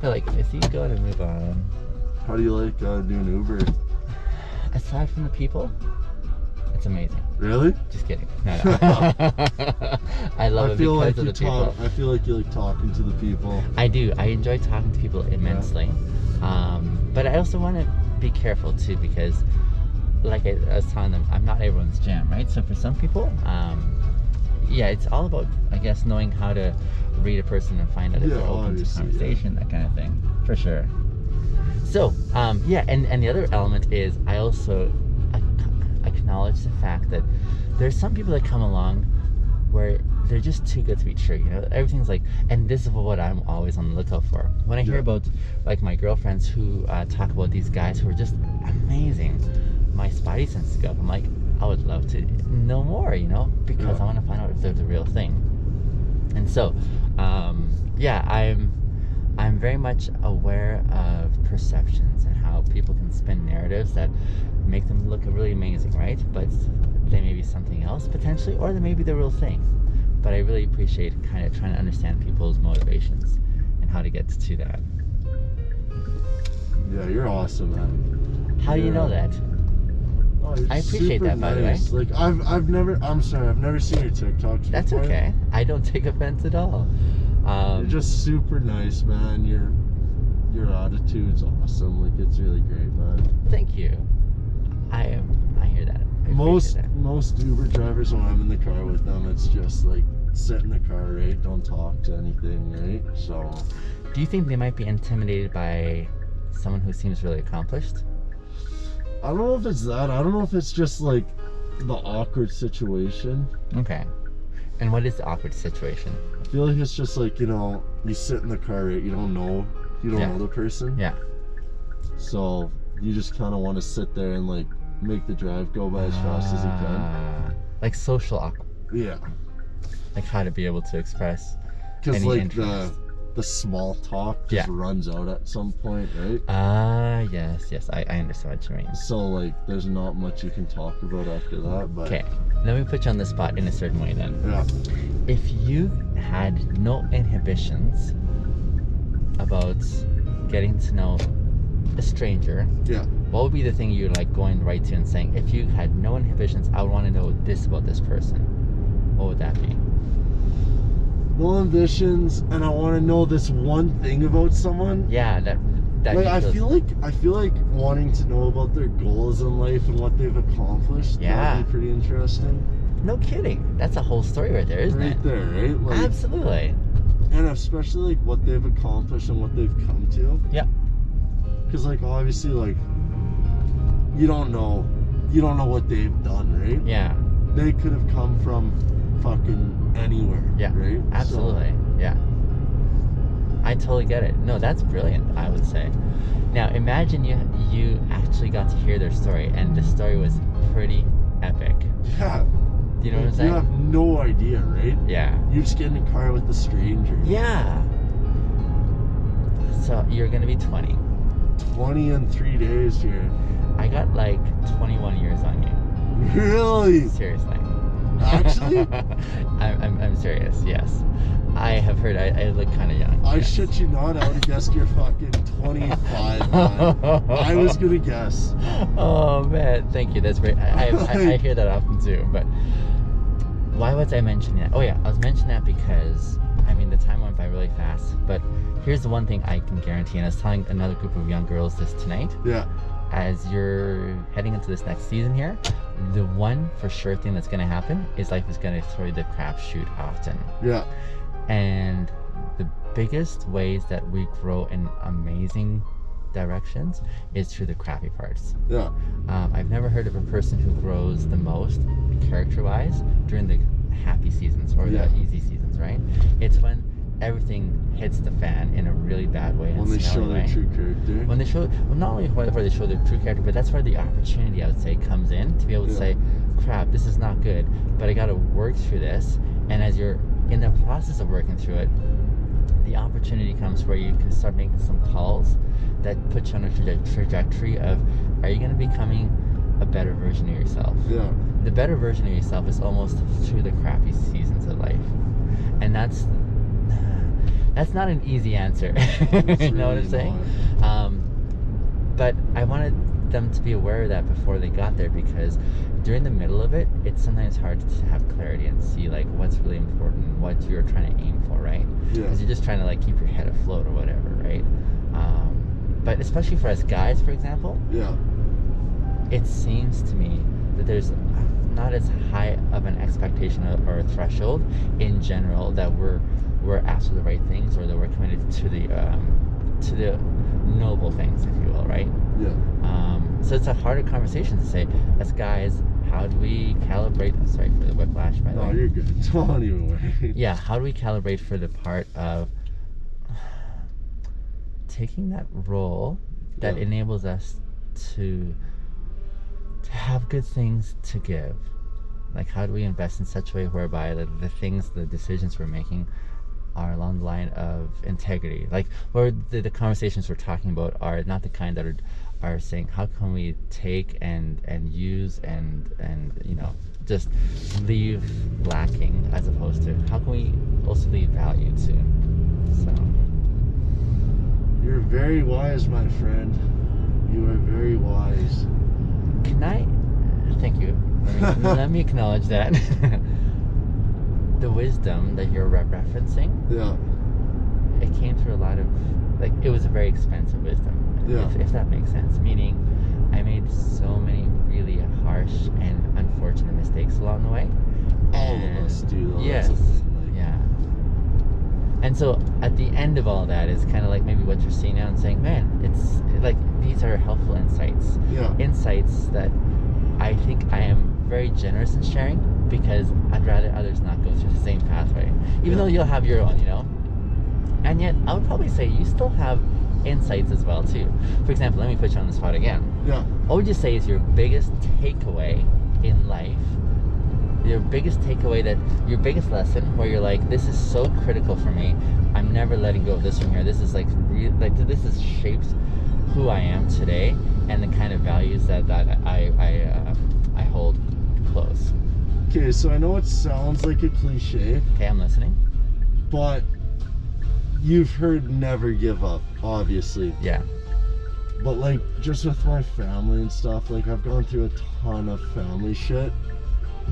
They're like, is he going to move on? How do you like doing Uber? Aside from the people, it's amazing. Really? Just kidding. No. I love it because of the people. I feel like you like talking to the people. I do. I enjoy talking to people immensely. Yeah. But I also want to be careful too, because like I was telling them, I'm not everyone's jam, right? So for some people, yeah, it's all about, I guess, knowing how to read a person and find out if they're open to conversation, that kind of thing, for sure. So, yeah, and the other element is I also acknowledge the fact that there's some people that come along where they're just too good to be true, you know? Everything's like, and this is what I'm always on the lookout for. When I hear about, like, my girlfriends who talk about these guys who are just amazing, my spidey senses go up. I'm like, I would love to know more, you know, because I want to find out if they're the real thing. And so, yeah, I'm very much aware of perceptions and how people can spin narratives that make them look really amazing, right? But they may be something else potentially, or they may be the real thing. But I really appreciate kind of trying to understand people's motivations and how to get to that. Yeah, you're awesome, man. How do you know that? Oh, I appreciate that, by the way. Like I've never seen your TikToks. That's before. okay. I don't take offense at all. You're just super nice, man. Your attitude's awesome. Like, it's really great, man. Thank you. I hear that. Most Uber drivers, when I'm in the car with them, it's just like sit in the car, right? Don't talk to anything, right? So. Do you think they might be intimidated by someone who seems really accomplished? I don't know if it's that. I don't know if it's just like the awkward situation. Okay. And what is the awkward situation? I feel like it's just like, you know, you sit in the car, right? You don't know the person. Yeah. So you just kind of want to sit there and like make the drive go by as fast as you can. Like social awkward. Yeah. Like how to be able to express. Because like interest. the small talk just runs out at some point, right? Yes, I understand what you mean. So like there's not much you can talk about after that, but okay, let me put you on the spot in a certain way then. Yeah. If you had no inhibitions about getting to know a stranger, what would be the thing you're like going right to and saying, if you had no inhibitions, I would want to know this about this person? What would that be? No ambitions, and I want to know this one thing about someone. Yeah, that like I feel like wanting to know about their goals in life and what they've accomplished. Yeah, that'd be pretty interesting. No kidding. That's a whole story right there, isn't it? Right there, right? Like, absolutely. And especially like what they've accomplished and what they've come to. Yeah. Because like obviously like you don't know what they've done, right? Yeah. They could have come from fucking anywhere. Yeah. Right? Absolutely. So. Yeah. I totally get it. No, that's brilliant, I would say. Now imagine you actually got to hear their story, and the story was pretty epic. Yeah. Do you know what I'm saying? You have no idea, right? Yeah. You just get in a car with a stranger. Yeah. So you're gonna be 20. 20 in 3 days here. I got like 21 years on you. Really? Seriously. Actually? I'm serious, yes. I have heard I look kind of young. I shit you not, I would have guessed you're fucking 25, man. I was gonna guess. Oh man, thank you, that's great. I hear that often too, but why was I mentioning that? Oh yeah, I was mentioning that because, I mean, the time went by really fast, but here's the one thing I can guarantee, and I was telling another group of young girls this tonight. Yeah. As you're heading into this next season here, the one for sure thing that's going to happen is life is going to throw you the crapshoot often. Yeah. And the biggest ways that we grow in amazing directions is through the crappy parts. Yeah. I've never heard of a person who grows the most character-wise during the happy seasons or the easy seasons, right? It's when everything hits the fan in a really bad way. When they show their true character. When they show, well, not only where they show their true character, but that's where the opportunity, I would say, comes in to be able to say, crap, this is not good, but I got to work through this. And as you're in the process of working through it, the opportunity comes where you can start making some calls that put you on a trajectory of, are you going to be becoming a better version of yourself? Yeah. The better version of yourself is almost through the crappy seasons of life. And that's, That's not an easy answer. It's You know what really I'm saying? not. But I wanted them to be aware of that before they got there, because during the middle of it, it's sometimes hard to have clarity and see like what's really important, what you're trying to aim for, right? Yeah. Because you're just trying to like keep your head afloat or whatever, right? But especially for us guys, for example, Yeah. it seems to me that there's not as high of an expectation or a threshold in general that we're after the right things, or that we're committed to the noble things, if you will, right? Yeah. So it's a harder conversation to say, as guys, how do we calibrate? Sorry for the whiplash, by the No, way. you're good. Don't even worry. Yeah, how do we calibrate for the part of taking that role that Yeah. enables us to have good things to give? Like, how do we invest in such a way whereby the decisions we're making are along the line of integrity, like, or the conversations we're talking about are not the kind that are saying how can we take and use and just leave lacking, as opposed to how can we also leave value too. So You're very wise, my friend. You are very wise. can I thank you, let me acknowledge that. The wisdom that you're referencing, Yeah. it came through a lot of, like, it was a very expensive wisdom, Yeah. if that makes sense. Meaning, I made so many really harsh and unfortunate mistakes along the way. All of us do, though. Yes. That's the thing, like, Yeah. And so at the end of all that is kind of like maybe what you're seeing now and saying, man, it's like these are helpful insights. Yeah. Insights that I think I am very generous in sharing, because I'd rather others not go through the same pathway, even though you'll have your own, and yet I would probably say you still have insights as well too. For example, let me put you on the spot again. Yeah. What would you say is your biggest takeaway in life, your biggest lesson where you're like, this is so critical for me, I'm never letting go of this from here, this is like this is shapes who I am today and the kind of values that I hold close? Okay, so I know it sounds like a cliche, Okay, I'm listening. but you've heard never give up, obviously. Yeah. But like, just with my family and stuff, like I've gone through a ton of family shit,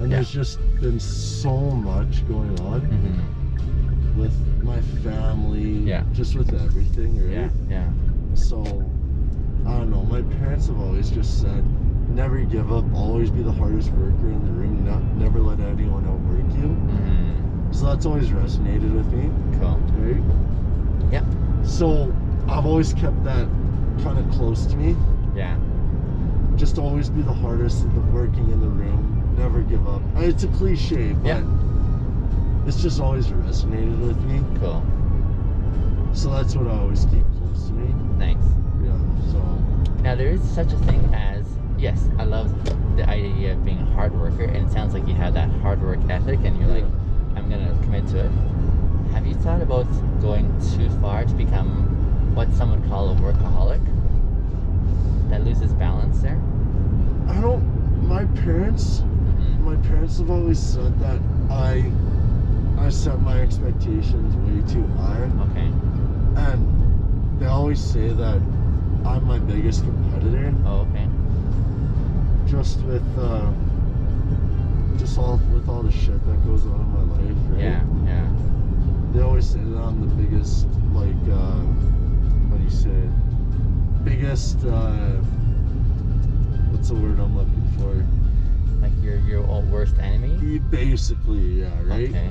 and there's just been so much going on with my family, Yeah. just with everything, right? Yeah. So, I don't know, my parents have always just said, never give up, always be the hardest worker in the room, never let anyone outwork you. So that's always resonated with me. Cool. Right? Yeah. So I've always kept that kind of close to me. Yeah. Just always be the hardest working in the room, never give up. It's a cliche, but it's just always resonated with me. Cool. So that's what I always keep close to me. Nice. Yeah, so. Now there is such a thing as, yes, I love the idea of being a hard worker, and it sounds like you have that hard work ethic and you're like, I'm gonna commit to it. Have you thought about going too far to become what some would call a workaholic? That loses balance there? My parents have always said that I set my expectations way too high. Okay. And they always say that I'm my biggest competitor. Oh, okay. Just with all the shit that goes on in my life, right? Yeah. They always say that I'm the biggest, like, what do you say? Biggest, what's the word I'm looking for? Like your own worst enemy? Basically, yeah, right? Okay.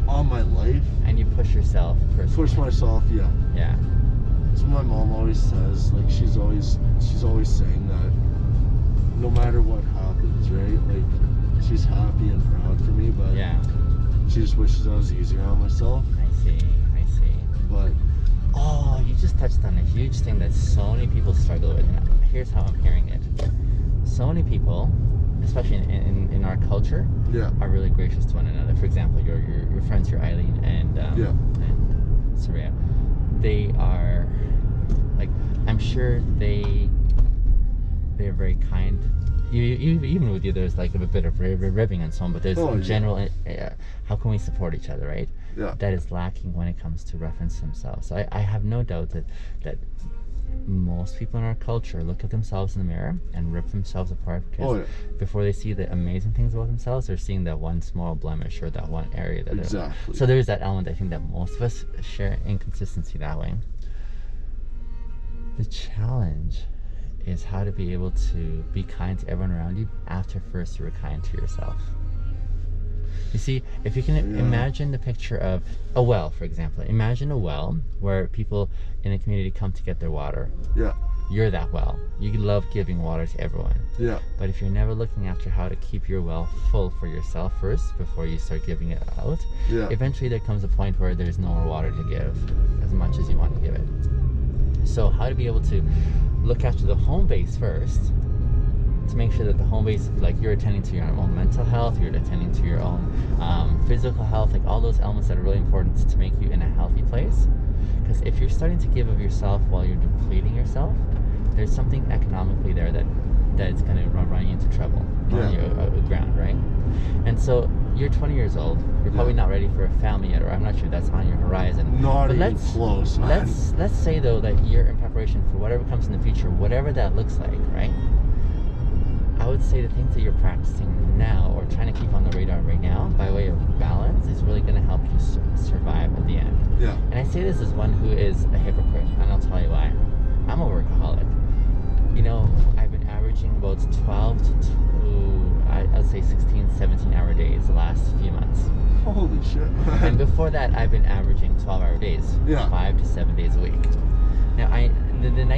On my life. And you push yourself personally. Push myself, yeah. Yeah. That's what my mom always says. Like, she's always saying that no matter what happens, right? Like, she's happy and proud for me, but Yeah. she just wishes I was easier on myself. I see. But Oh, you just touched on a huge thing that so many people struggle with. And here's how I'm hearing it. So many people, especially in our culture, are really gracious to one another. For example, your friends, your Eileen and Soraya, they are, like, I'm sure they're very kind. Even with you, there's like a bit of ribbing and so on, but there's general, how can we support each other, right? Yeah. that is lacking when it comes to reference themselves. So I have no doubt that most people in our culture look at themselves in the mirror and rip themselves apart because before they see the amazing things about themselves, they're seeing that one small blemish or that one area that exactly. So there's that element. I think that most of us share inconsistency that way. The challenge is how to be able to be kind to everyone around you after first you were kind to yourself. You see, if you can imagine the picture of a well, for example. Imagine a well where people in a community come to get their water. Yeah. You're that well. You love giving water to everyone. Yeah. But if you're never looking after how to keep your well full for yourself first before you start giving it out, eventually there comes a point where there's no more water to give as much as you want to give it. So how to be able to look after the home base first, to make sure that the home base, like you're attending to your own mental health, you're attending to your own physical health, like all those elements that are really important to make you in a healthy place. Because if you're starting to give of yourself while you're depleting yourself, there's something economically there that's going to run you into trouble, run you aground, right? And so you're 20 years old, you're probably not ready for a family yet, or I'm not sure that's on your horizon. Not even close, man. Let's say though that you're in preparation for whatever comes in the future, whatever that looks like, right? I would say the things that you're practicing now or trying to keep on the radar right now by way of balance is really going to help you survive at the end. Yeah. And I say this as one who is a hypocrite, and I'll tell you why. I'm a workaholic. You know, I've been averaging about 12 to I'd say 16, 17-hour days the last few months. Holy shit. And before that, I've been averaging 12-hour days. Yeah. 5 to 7 days a week. Now, the nice